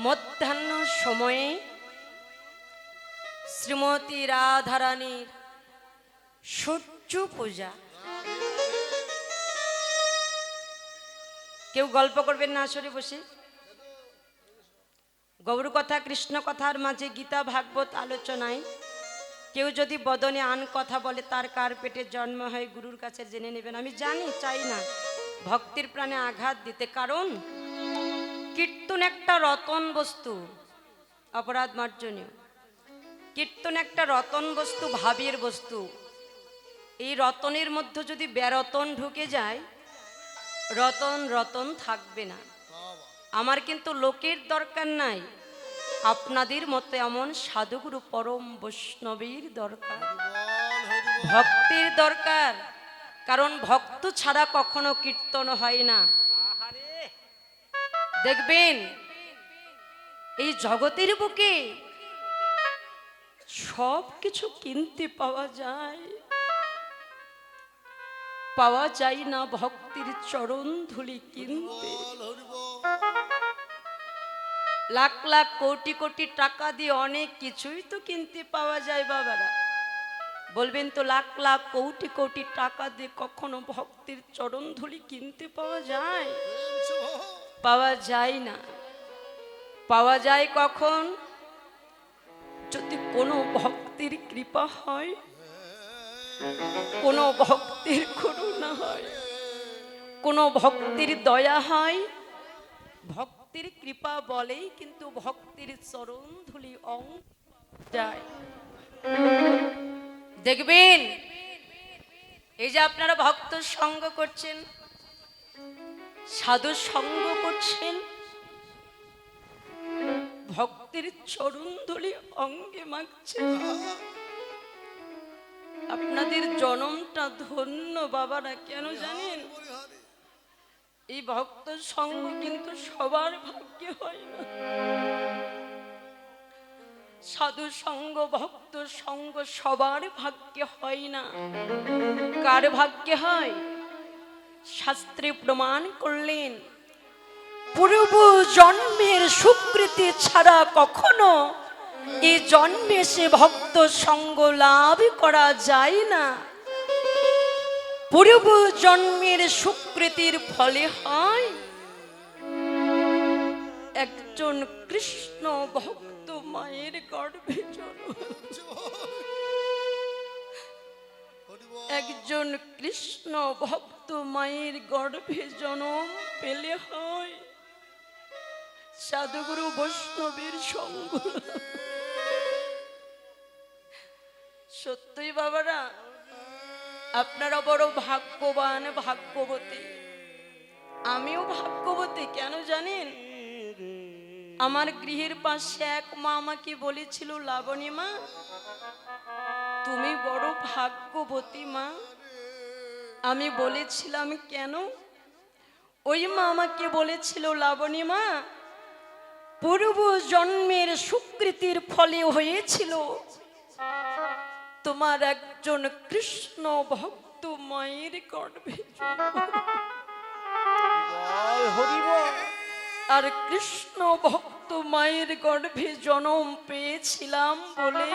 মধ্যাহ্ন সময়ে শ্রীমতী রাধারানীর সূর্য পূজা। কেউ গল্প করবেন না আসরে বসে? গৌর কথা কৃষ্ণ কথার মাঝে গীতা ভাগবত আলোচনায় কেউ যদি বদনে আন কথা বলে তার কার পেটে জন্ম হয় গুরুর কাছে জেনে নেবেন। আমি জানি, চাই না ভক্তির প্রাণে আঘাত দিতে, কারণ কীর্তন একটা রতন বস্তু, অপরাধ মার্জনীয়। কীর্তন একটা রতন বস্তু, ভাবের বস্তু। এই রতনের মধ্যে যদি বেরতন ঢুকে যায়, রতন রতন থাকবে না। আমার কিন্তু লোকের দরকার নাই, আপনাদের মতো এমন সাধুগুরু পরম বৈষ্ণবীর দরকার, ভক্তির দরকার। কারণ ভক্ত ছাড়া কখনো কীর্তন হয় না। দেখবেন এই জগতের বুকে সব কিছু কিনতে পাওয়া যায়, পাওয়া যায় না ভক্তির চরণ ধুলি কিনতে। লাখ লাখ কোটি কোটি টাকা দিয়ে অনেক কিছুই তো কিনতে পাওয়া যায় বাবারা। বলবেন তো লাখ লাখ কোটি কোটি টাকা দিয়ে কখনো ভক্তির চরণ ধুলি কিনতে পাওয়া যায়? পাওয়া যায় না। পাওয়া যায় কখন? যদি কোনো ভক্তির কৃপা হয়, কোনো ভক্তির করুণা হয়, কোনো ভক্তির দয়া হয়। ভক্তির কৃপা বলেই কিন্তু ভক্তির চরণ ধুলি অং যায়। দেখবেন এই যে আপনারা ভক্ত সঙ্গ করছেন, সাধু সঙ্গ করছেন, ভক্তির চরণ ধুলি অঙ্গে মাখছেন। আপনাদের জনমটা ধন্য বাবারা। কেন জানেন? এই ভক্ত সঙ্গ কিন্তু সবার ভাগ্যে হয় না। সাধু সঙ্গ, ভক্ত সঙ্গ সবার ভাগ্যে হয় না। কার ভাগ্যে হয়? শাস্ত্রে প্রমাণ করলেন, পূর্ব জন্মের সুকৃতি ছাড়া কখনো এই জন্মে সে ভক্ত সঙ্গ লাভ করা যায় না। পূর্ব জন্মের সুকৃতির ফলে হয় একজন কৃষ্ণ ভক্ত মায়ের গর্ভে জন্ম। একজন কৃষ্ণ ভক্ত মায়ের গর্ভে জন্ম পেলে হয় সাধুগুরু বৈষ্ণবের সঙ্গ। সত্যই বাবারা, আপনারা বড় ভাগ্যবান, ভাগ্যবতী। আমিও ভাগ্যবতী। কেন জানেন? আমার গৃহের পাশে এক মা আমাকে বলেছিল, লাবণী মা তুমি বড় ভাগ্যবতী মা। আমি বলেছিলাম কেন? ওই মা আমাকে বলেছিল, লাবণী মা পূর্ব জন্মের সুকৃতির ফলে হয়েছিল তোমার একজন কৃষ্ণ ভক্ত মায়ের গর্ভে। আর কৃষ্ণ ভক্ত মায়ের গর্ভে জন্ম পেয়েছিলাম বলে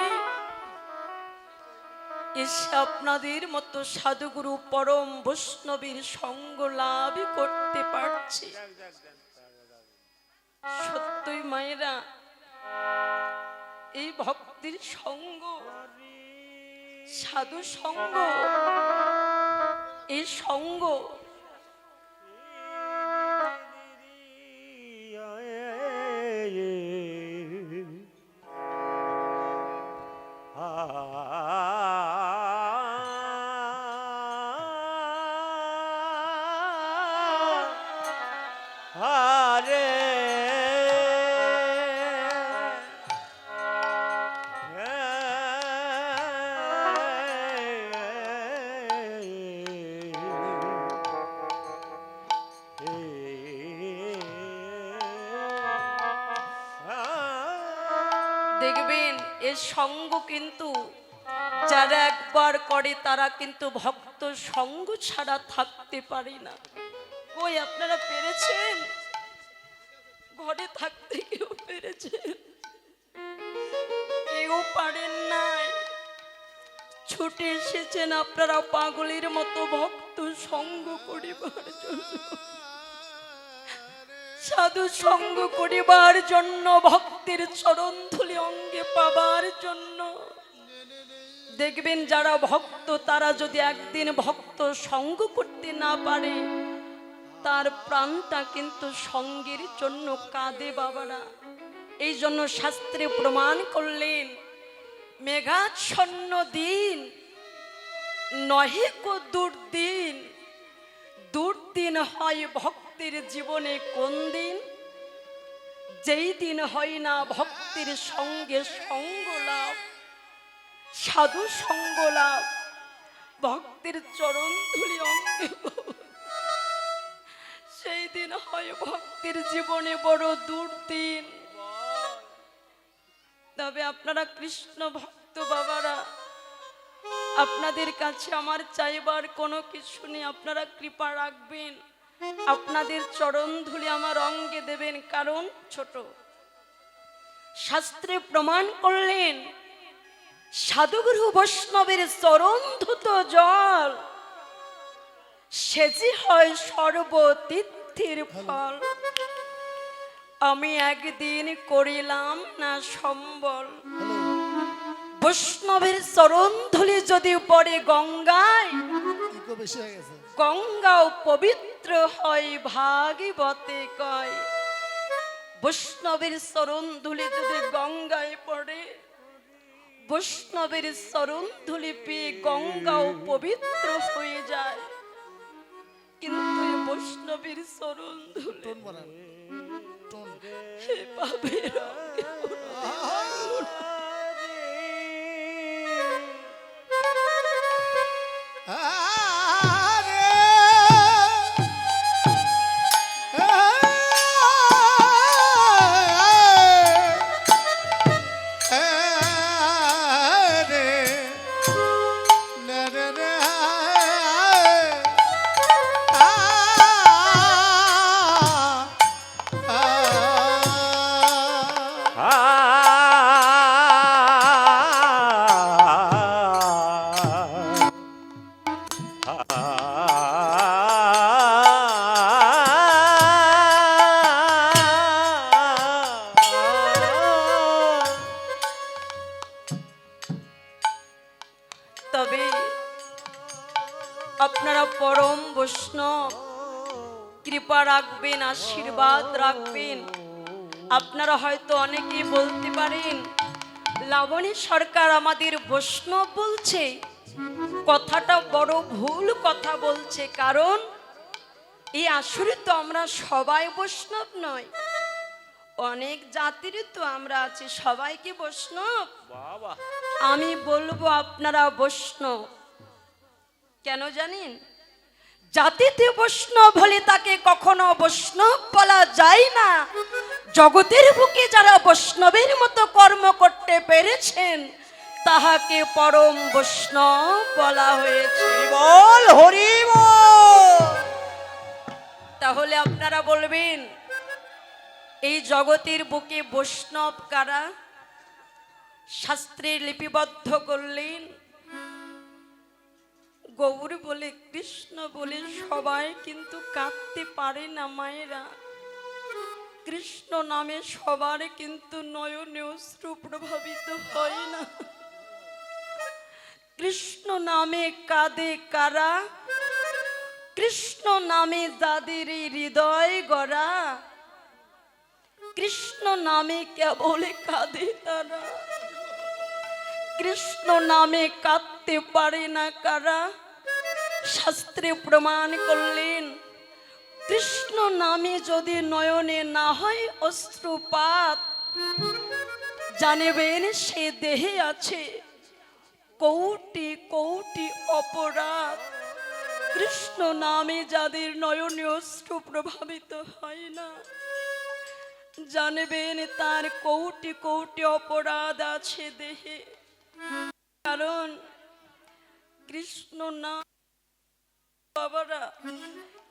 এসে আপনাদের মতো সাধুগুরু পরম বৈষ্ণবীর সঙ্গ লাভ করতে পারছি। সত্যই মায়েরা, এই ভক্তির সঙ্গ, সাধু সঙ্গ, এই সঙ্গ দেখবেন এর সঙ্গ কিন্তু যারা একবার করে তারা কিন্তু ভক্ত সঙ্গ ছাড়া থাকতে পারে না। কই আপনারা পেরেছেন? ঘরে থাকতে কেউ পেরে এসেছেন, কেউ পারেন নাই, ছুটে এসেছেন আপনারা পাগলের মতো ভক্ত সঙ্গ করিবার জন্য, সাধু সঙ্গ করিবার জন্য, ভক্তের চরণ ধুলি অঙ্গে পাবার জন্য। দেখবেন যারা ভক্ত তারা যদি একদিন ভক্ত সঙ্গ করতে না পারে, তার প্রাণটা কিন্তু সঙ্গের জন্য কাঁদে বাবারা। এই জন্য শাস্ত্রে প্রমাণ করলেন, মেঘাচ্ছন্ন দিন নহে কো দুর্দিন, দুর্দিন হয় ভক্তের জীবনে কোন দিন? যেই দিন হয় না ভক্তের সঙ্গে সঙ্গ লাভ, সাধু সঙ্গ লাভ, ভক্তের চরণ ধুলি অঙ্গে, সেই দিন হয় ভক্তের জীবনে বড় দুর্দিন। তবে আপনারা কৃষ্ণ ভক্ত বাবারা, আপনাদের কাছে আমার চাইবার কোনো কিছু নেই, আপনারা কৃপা রাখবেন, আপনাদের চরণ ধুলি আমার অঙ্গে দেবেন, কারণ ছোট। শাস্ত্রে প্রমাণ করলেন, সাধুগুরু বৈষ্ণবের চরণ ধুত জল, সে যে হয় সর্বতীর্থের ফল। আমি একদিন করিলাম না সম্বল, বৈষ্ণবের চরণ ধুলি যদি পড়ে গঙ্গায়, গঙ্গাও পবিত্র হয় ভাগবতে কয়। বৈষ্ণবের চরণ ধুলি যদি গঙ্গায় পড়ে, বৈষ্ণবের চরণ ধুলি পেয়ে গঙ্গাও পবিত্র হয়ে যায়। কিন্তু বৈষ্ণবের চরণ ধুলি পাবের আপনারা পরম বৈষ্ণব, কৃপা রাখবেন, আশীর্বাদ রাখবেন। আপনারা হয়তো অনেকেই বলতে পারেন, লাবণী সরকার আমাদের বৈষ্ণব বলছে, কথাটা বড় ভুল কথা বলছে। কারণ এই আসরে তো আমরা সবাই বৈষ্ণব নয়, অনেক জাতির তো আমরা আছি, সবাই কি বৈষ্ণব? আমি বলবো আপনারা বৈষ্ণব। কেন জানেন? জাতিতে বৈষ্ণব হলে তাকে কখনো বৈষ্ণব বলা যায় না। জগতের বুকে যারা বৈষ্ণবের মতো কর্ম করতে পেরেছেন, তাহাকে পরম বৈষ্ণব বলা হয়েছে। বল হরি বল। তাহলে আপনারা বলবেন, এই জগতের বুকে বৈষ্ণব কারা? শাস্ত্রে লিপিবদ্ধ করলেন, গৌর বলে, কৃষ্ণ বলে সবাই কিন্তু কাঁদতে পারে না মায়েরা। কৃষ্ণ নামে সবার কিন্তু নয়নে অশ্রু প্রভাবিত হয় না। কৃষ্ণ নামে কাঁদে কারা? কৃষ্ণ নামে যাদের হৃদয় গড়া, কৃষ্ণ নামে কেবল কাঁদে তারা। কৃষ্ণ নামে কাঁদতে পারে না কারা? শাস্ত্রে প্রমাণ করলেন, কৃষ্ণ নামে যদি নয়নে না হয় অশ্রুপাত, জানবেন সে দেহে আছে কোটি কোটি অপরাধ। কৃষ্ণ নামে যাদের নয়নে অশ্রু প্রভাবিত হয় না, জানবেন তার কোটি কোটি অপরাধ আছে দেহে। কারণ কৃষ্ণ নাম বাবারা,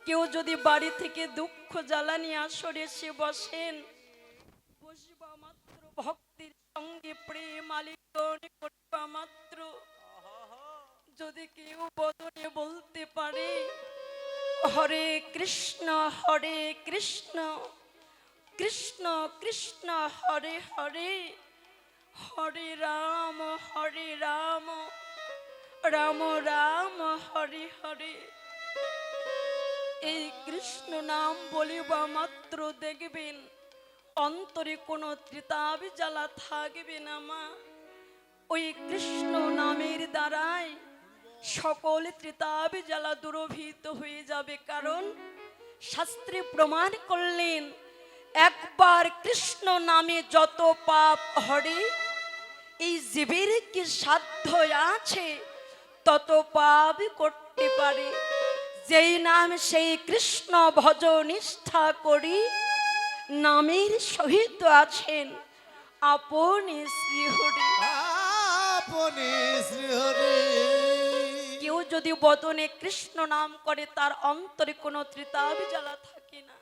কেউ যদি বাড়ি থেকে দুঃখ জ্বালানি আসরে এসে বসেন, বসবা মাত্র ভক্তির সঙ্গে প্রেম আলিঙ্গন করিবা মাত্র যদি কেউ বদনে বলতে পারে হরে কৃষ্ণ কৃষ্ণ কৃষ্ণ হরে হরে হরে রাম রাম রাম হরে হরে, এই কৃষ্ণ নাম বলিবা মাত্র দেখবেন অন্তরে কোনো ত্রিতাবি জ্বালা থাকবে না মা। ওই কৃষ্ণ নামের দ্বারাই সকল ত্রিতাবি জ্বালা দুরভিত হয়ে যাবে। কারণ শাস্ত্রে প্রমাণ করলেন একবার কৃষ্ণ নামে যত পাপ হরে, এই জীবের কি সাধ্য আছে তত পাপ করতে পারে। যেই নাম সেই কৃষ্ণ ভজ নিষ্ঠা করি, নামের সহিত আছেন আপনি শ্রীহরি। আপনি শ্রীহরি। কেউ যদি বদনে কৃষ্ণ নাম করে তার অন্তরে কোনো ত্রিতাব জ্বালা থাকে না।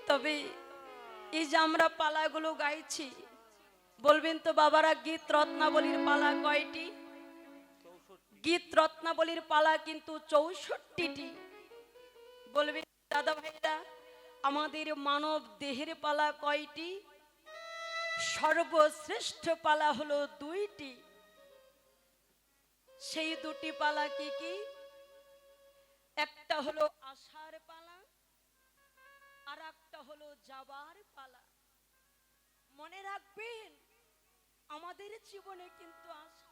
তবে এই যে আমরা পালাগুলো গাইছি, বলবেন তো বাবারা গীত রত্নাবলীর পালা কয়টি? গীত রত্নাবলীর পালা কিন্তু 64টি। বলবেন দাদা ভাইরা আমাদের মানব দেহের পালা কয়টি? সর্বশ্রেষ্ঠ পালা হলো 2টি। সেই 2টি পালা কি কি? একটা হলো আসার পালা আর একটা হলো যাবার পালা। মনে রাখবেন আমাদের জীবনে কিন্তু আশা